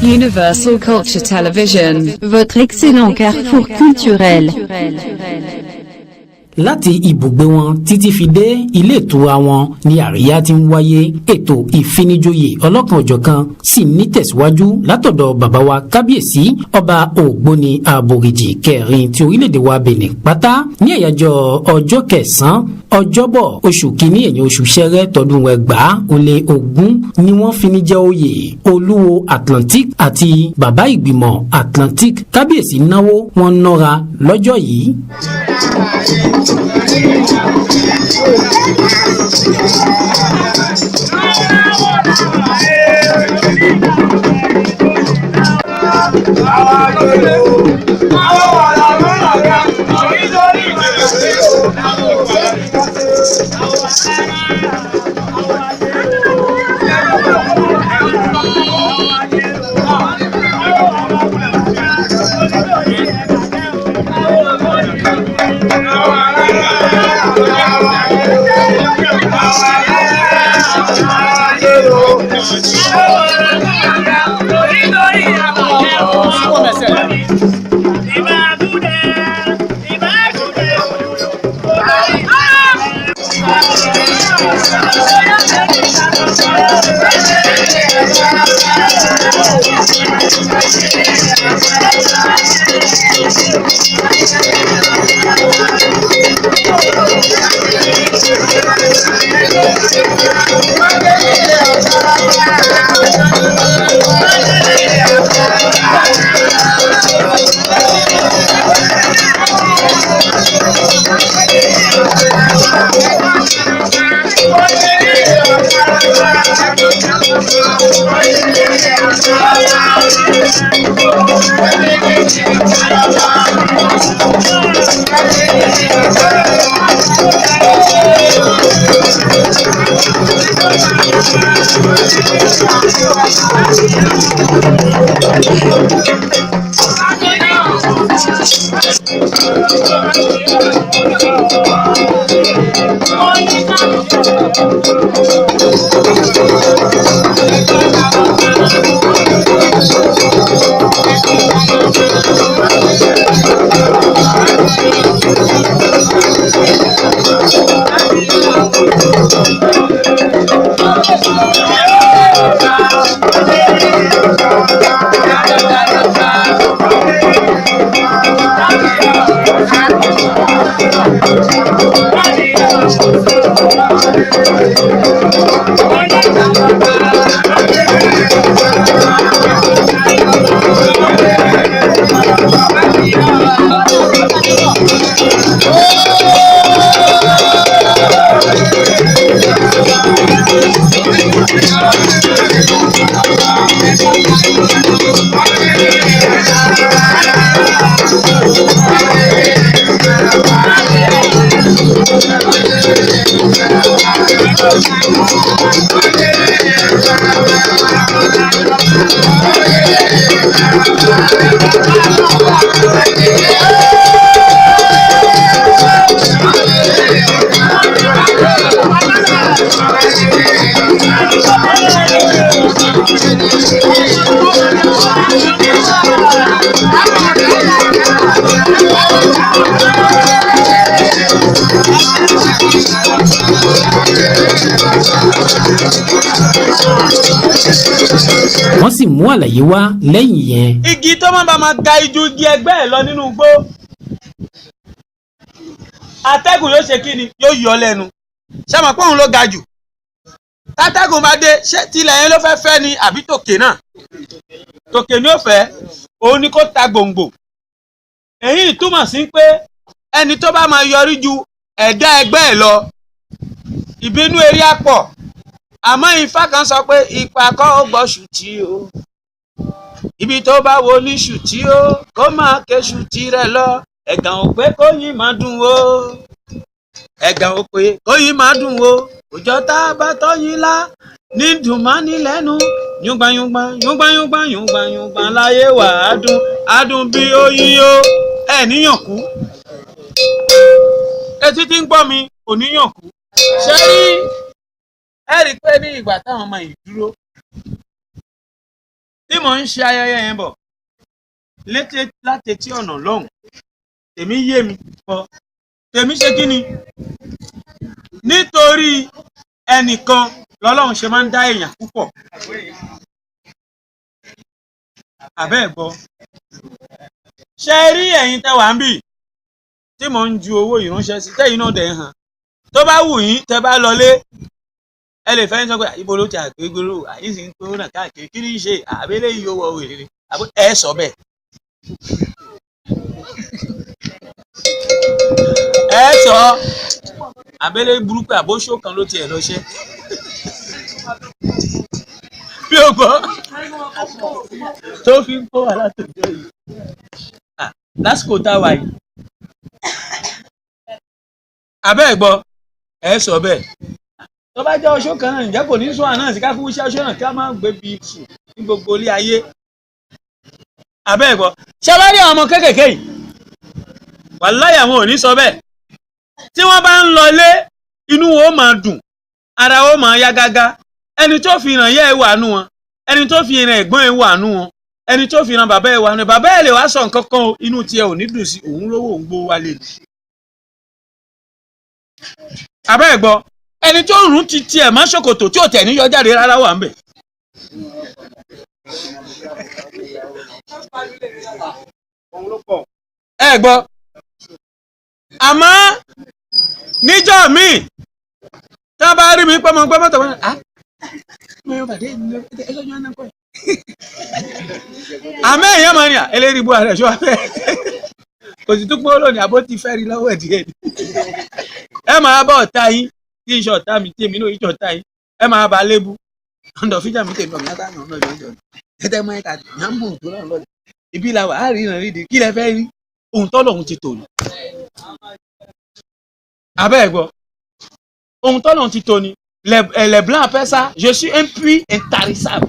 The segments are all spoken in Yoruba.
Universal Culture Television, votre excellent carrefour culturel. Láti ibùgbé wọn títí fi dé ilé ìtura wọn ni àríyá ti ń wáyé. Ètò ìfinijoyè ọlọ́kan-ò-jọ̀kan sì ní tẹ̀síwájú látọ̀dọ̀ bàbá wa kábíyèsí ọba Ògbóni Àbòrìjì kẹrin ti orílẹ̀-èdè wa Benin pátá ní àyájọ́ ọjọ́ kẹsàn-án ọjọ́bọ̀ oṣù kìíní ẹ̀yìn oṣù Ṣẹ́rẹ́ tọdún 2020 ni wọ́n fi ní jẹ oyè olúwo Atlantic àti bàbá ìgbìmọ̀ Atlantic. Kábíyèsí náwó wọn nọ́ra lọ́jọ́ yìí. Wọ́n sì mú àlàyé wá lẹ́yìn yẹn. Igi tó máa ga iju igi ẹgbẹ́ ẹ̀ lọ nínú igbó. Atẹ́gùn yóò ṣe kí ni? Yóò yọ lẹ́nu. Ṣé mọ̀ pé òun ló ga jù? Tátẹ́gùn bá dé, ṣé tilẹ̀ yẹn ló fẹ́ ni àbí tòkè náà? Tòkè ni ó fẹ́, òun ni kó ta gbòǹgbò. Èyí túmọ̀ sí pé ẹni tó bá máa yọrí ju ẹ̀dá ẹgbẹ́ ẹ̀ lọ, ìbínú eré á pọ̀. Àmọ́ Ifá kan sọ pé ipa kọ́ ó gbọ́ ṣùtì o. Ibi tó bá wo ní ṣùtì o, kó máa ké ṣùtì rẹ̀ lọ. Ẹ̀gàn ò pé kóyìn máa dùn o. Ẹ̀gàn ò pé kóyìn máa dùn o. Òjò tá a bá tọ́yìn lá ní dùn má ní lẹ́nu. Yúngbàyúngbà yúngbàyúngbà yúngbàyúngbà láyé wà á dùn bí oyin o. Ẹ níyàn kú. Etí tí ń gbọ́ mi kò níyàn kú. Ṣé rí? Ẹ rí i pé ní ìgbà táwọn ọmọ yìí dúró, tí mò ń ṣe ayẹyẹ yẹn bọ̀ láti etí ọ̀nà lọ́hùn tèmi yé mi bọ̀ tèmi ṣe kí ni nítorí ẹnìkan lọ́lọ́run ṣe máa ń dá èèyàn púpọ̀ àbẹ́ ẹ̀ gbọ́ ṣe rí ẹ̀yin tẹ́ wà ń bì tí mò ń ju owó ìránṣẹ́ sí tẹ́yìn náà dẹ̀ ń hàn tó bá wù yín tẹ́ bá lọlé ẹ lè fẹ́ sọ pé ibo ló ti àgbégbèrò àyíṣe ń kúrò náà káàkiri kí ni ṣe àbẹ́lẹ̀ yìí ó wọ òwèrè ẹ sọ bẹ́ẹ̀ ẹ sọ àbẹ́lẹ̀ burúkú àbóṣó kan ló tiẹ̀ lọ ṣẹ́ bí o gbọ́ tó fi ń kó wà látòjọ́ yìí lásìkò táwa yìí àbẹ́ ẹ̀ gbọ́ ẹ sọ bẹ́ẹ̀ tó bá jẹ́ oṣó kan náà ǹjẹ́ kò ní sún àná sí ká fún iṣẹ́ oṣó náà kí a máa gbé bí sùn ní gbogbo ilé ayé àbẹ́ ẹ̀ gbọ́ ṣé bá rí àwọn ọmọ kéékèèké yìí wàláhì àwọn ò ní sọ bẹ́ẹ̀ tí wọ́n bá ń lọlé inú wọn ó máa dùn ara ó máa yá gágá ẹni tó fi ràn yẹ́ ẹ wà nú wọn ẹni tó fi ràn ẹ̀gbọ́n ẹ wà nú wọn ẹni tó fi ràn bàbá ẹ wà nú bàbá ẹ lè wá sọ nǹkan kan inú tiẹ̀ ò ní dùn sí òun lówó òun gbówó wálé ni àbẹ́ ẹ̀ gbọ́ ẹni tó rùn ti tiẹ̀ má ṣòkòtò tí ò tẹ̀ ní yọ jáde rárá wà ń bẹ̀. ẹ gbọ́ àmọ́ níjọ́ míì tí wọ́n bá rí mi pé mo gbé mọ́tò wọn àmọ́ èèyàn máa ń yà eléyìí bú ààrẹ ṣọ́ abẹ́ kò sì tún pé olóòní àbó ti fẹ́ rí lọ́wọ́ ẹ̀ díẹ̀ ni ẹ máa bá ọ̀tá yín tí iṣẹ́ ọ̀tá mi tí èmi náà iṣẹ́ ọ̀tá yín ẹ máa bá lébú ọ̀dọ̀ fíjà mi tèmi ọ̀gá táwọn ọ̀nà ìjọ ẹ̀tẹ́ mọ́ ẹ̀ka yàmbù tó náà lọ́dọ̀ ibi làwà á rí ìrìn rídìí kí lẹ fẹ́ rí ohun tọ́lọ̀ ohun ti tò ní. abẹ́ ẹ̀ gbọ́ ohun tọ́lọ̀ ohun ti tò ní les blancs appellent ça je suis un puits intarissable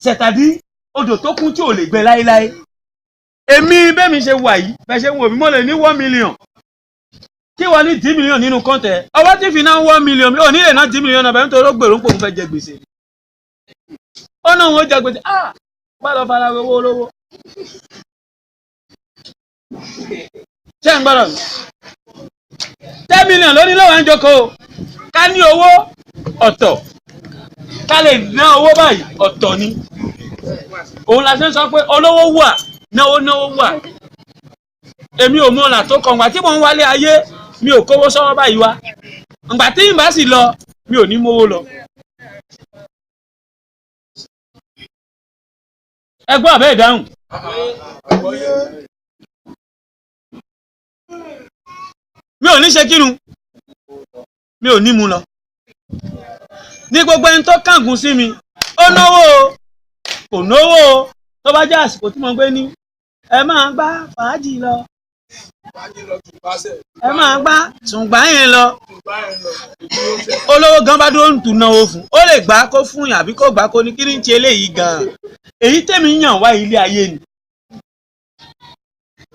c'est-à-dire odò tó kún tí ò lè gbẹ láéláé èmi bẹ́ẹ̀ mi ṣe wà yìí bẹ́ẹ̀ ṣe ń wò mí mọ́ lè ní 1 million kí wọ́n ní 10 million nínú kọ́ńtẹ̀ ọwọ́ tí fi ná 1 million ò ní lè ná 10 million náà bẹ́ẹ̀ nítorí ó gbèrò ń pò ń fẹ́ jẹ gbèsè ó náà wọ́n jẹ gbèsè bá lọ fara owó olówó ṣé ń gbọ́dọ̀ 10 million ló ní lọ́wọ́ ń jókòó ká ní owó ọ̀tọ̀ ká lè ná owó báyìí ọ̀tọ̀ ni òun la ṣe ń sọ pé olówó wà náwó wà èmi ò mọ ọ̀nà tó kàn wá tí mò ń wálé ayé mi ò kówó sọ́wọ́ báyìí wá ǹgbà tí ìbá sì lọ mi ò ní mówó lọ. ẹ gbọ́ àbẹ́ ìdáhùn. mi ò ní ṣe kínu mi ò ní mu lọ. ní gbogbo ẹni tó kángun sí mi ó náwó o kò náwó o tó bá jẹ́ àsìkò tí mo gbé ní ẹ máa gbá fàájì lọ ẹ máa gbá tùǹgbà yẹn lọ olówó gan bá dúró ń tún náwó fún ó lè gbá kó fún yàn àbí kó gbá kó ní kí ní ti eléyìí gan èyí tèmi yàn wá ilé ayé ni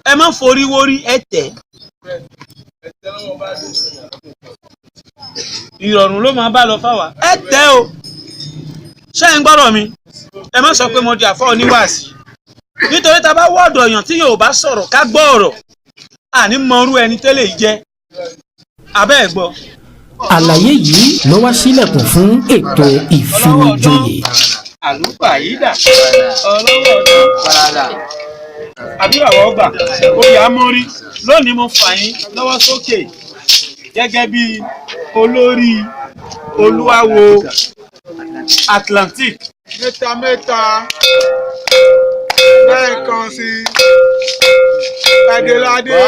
ẹ má forí wórí ẹ tẹ̀ ìrọ̀rùn ló máa bá lọ fáwa ẹ tẹ̀ o ṣé ń gbọ́dọ̀ mi ẹ má sọ pé mo di àfọ́ oníwàásí nítorí tá a bá wọ́ọ̀dọ̀ èèyàn tí yóò bá sọ̀rọ̀ ká gbọ́ ọ̀rọ̀ àní mọrú ẹni tẹ́lẹ̀ yìí jẹ́ abẹ́ ẹ̀ gbọ́. àlàyé yìí ló wá sílẹ̀kùn fún ètò ìfinijoyè. àlùfàyídà ọlọ́wọ́ ọdún parada àbí àwọn ọgbà oyè amórí lónìí mo fà yín lọ́wọ́ sókè gẹ́gẹ́ bí olórí olúwawo Atlantic. mẹ́ta lẹ́ẹ̀kan sí Adéládé.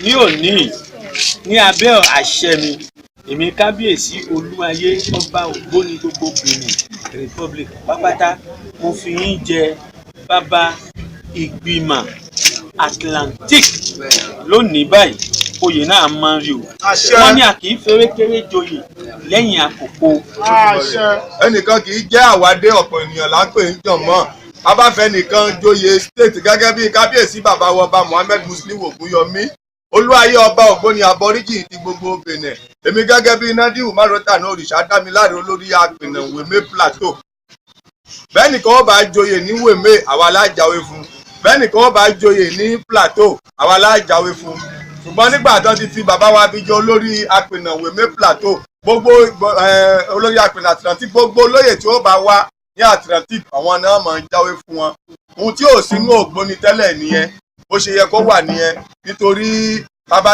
ní òní ní abẹ́ àṣẹ mi èmi kábíyèsí olúayé ọba ògbóni gbogbo Benin Republic pápátá mo fi yín jẹ bàbá ìgbìmọ̀ Atlantic lónìí báyìí oyè náà máa ń rí o. wọ́n ní a kì í fẹ́rẹ́kẹ́rẹ́ joyè lẹ́yìn àkókò. ẹnìkan kì í jẹ́ àwádé ọ̀pọ̀ ènìyàn lápè ń jàn mọ́ abáfẹ́ nìkan joyè state gẹ́gẹ́ bí kábíyèsí bàbá wọba Muhammed Muslim Ògúnyọmí olúwayé ọba Ògbóni Aborigine ti gbogbo Benin èmi gẹ́gẹ́ bí Nadiru Marota ní òrìṣà dámiláre olórí apènà Wèmé Plateau bẹ́ẹ̀ nìkan ó bá joyè ní Wèmé àwa la jáwé fún bẹ́ẹ̀ nìkan ó bá joyè ní Plateau àwa la jáwé fún ṣùgbọ́n nígbà tó ti fi bàbá wa bí jọ olórí apènà Wèmé Plateau gbogbo olórí apènà Atlantic gbogbo olóyè tí ó bá wá ní Atlantic àwọn náà máa ń jáwé fún wọn ohun tí ò sínú Ògbóni tẹ́lẹ̀ nìyẹn bó ṣe yẹ kó wà nìyẹn nítorí bàbá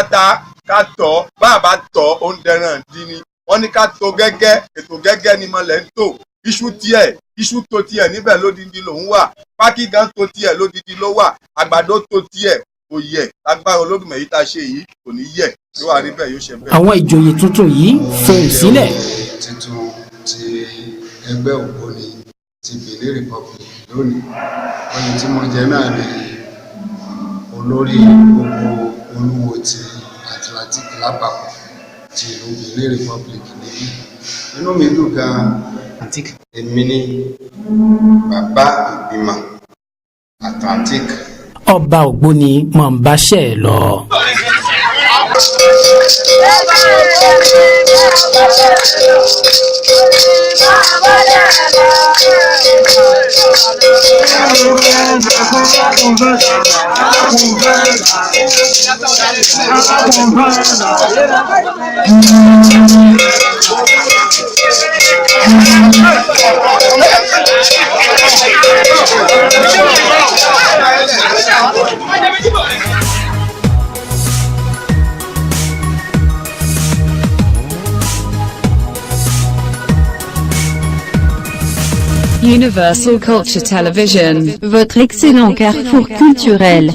ká tọ́ bàbá tọ́ ó ń dẹran dín ní wọ́n ní ká tó gẹ́gẹ́ ètò gẹ́gẹ́ ni mọ̀lẹ́ ń tò iṣu tó tiẹ̀ níbẹ̀ lódindi lòún wà pákí gan tó tiẹ̀ lódindi ló wà àgbàdo tó tiẹ̀ kò yẹ lágbára Olódùmarè yìí tá a ṣe yìí kò ní yẹ tí wàá rí bẹ́ẹ̀ yóò ṣe bẹ́ẹ̀. àwọn ìjòyè tuntun yìí fohùn sílẹ̀. tuntun ti ẹgbẹ́ Ògbóni ti Benin Republic lónìí oyè tí mo jẹ náà ni olórí gbogbo olúwo ti Atlantic lápapọ̀ ti ìlú Benin Republic níbí inú mi dùn gan-an èmi ni bàbá ìgbìmọ̀ Atlantic. ọba Ògbóni mọ̀ ń báṣẹ́ ẹ̀ lọ. Universal Culture Television. Votre excellent carrefour culturel.